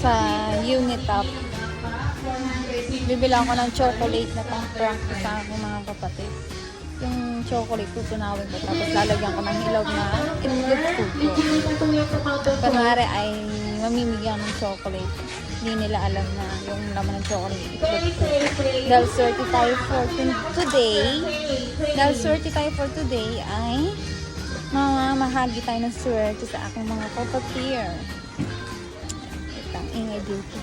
sa Unitop. Bibila ako ng chocolate na pang-prank sa aking mga kapatid. Yung chocolate, tutunawin ko. Tapos lalagyan ko ng hilaw na itlog puto. Kunwari ay mamimigyan ng chocolate. Hindi nila alam na yung laman ng chocolate itlog puto. Dahil swerte tayo for today ay mamahagi tayo ng swerte sa aking mga kapatid. Itang ingay dito.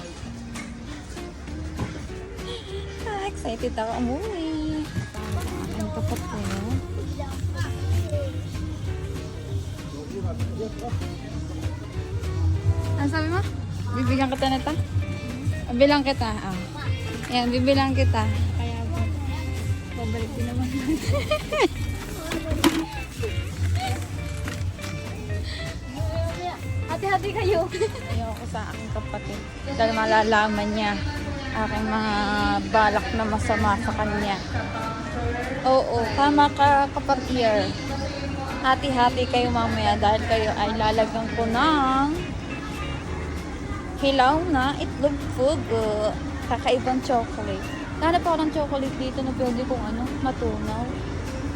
Excited ako umuwi. Ang kapatid. Ano sabi mo? Bibigyan kita na ta? Bilang kita. Ah. Yan, bibilang kita. Kaya babalik din naman. Hati-hati kayo. Ayoko sa aking kapatid. Dahil malalaman niya aking mga balak na masama sa kanya. Oo, tama ka kapatid. Hati-hati kayo mamaya dahil kayo ay lalagyan ko ng hilaw na itlog pugo. Kakaibang chocolate. Hanap ako ng chocolate dito na pwede kong matunaw.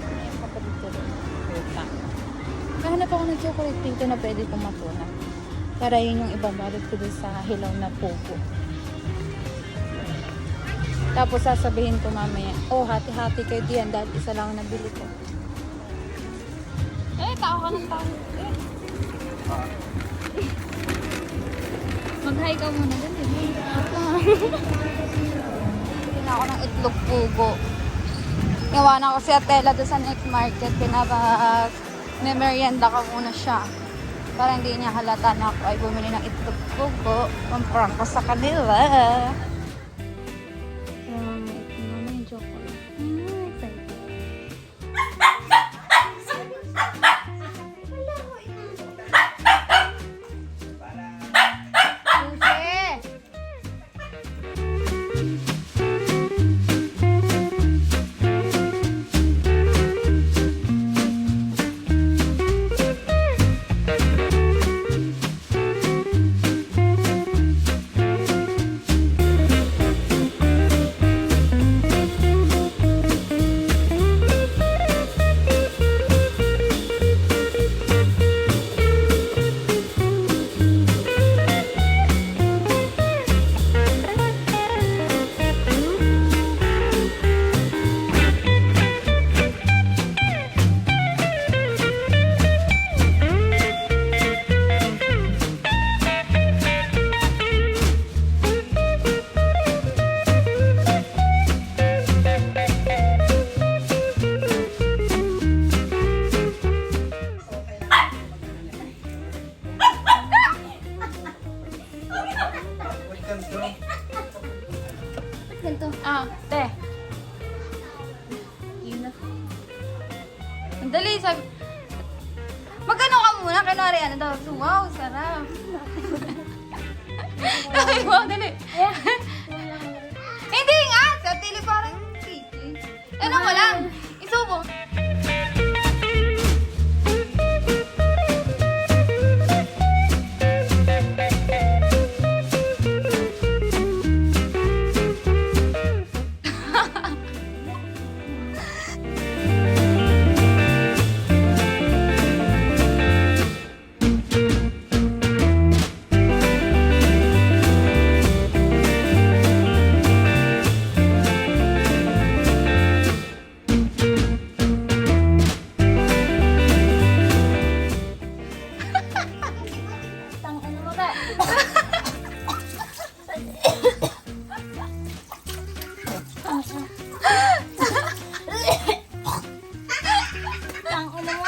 Ay, kapatid ko rin. Hanap ako ng chocolate dito na pwede kong matunaw. Para yun yung ibabalot ko dun sa hilaw na pugo. Tapos sasabihin ko mamaya, oh, hati-hati kayo diyan dahil isa lang ang nabili ko. Eh, tao ka ng tao. Eh. Mag-hi ka muna dun. Tingnan ako ng itlog pugo. Gawa na ko si Atela doon sa next market. Merienda ka muna siya. Para hindi niya halata na ako ay bumili ng itlog pugo. Pamprank ko sa kanila. Ah, te. Yun na. Ang dali, sabi. Magkano ka muna? Kunwari, ano daw? Wow, sarap. Ay, wow, dali. Hindi nga! Sa tili parang cake. Ano mo lang? Isubo. Tang ina mo.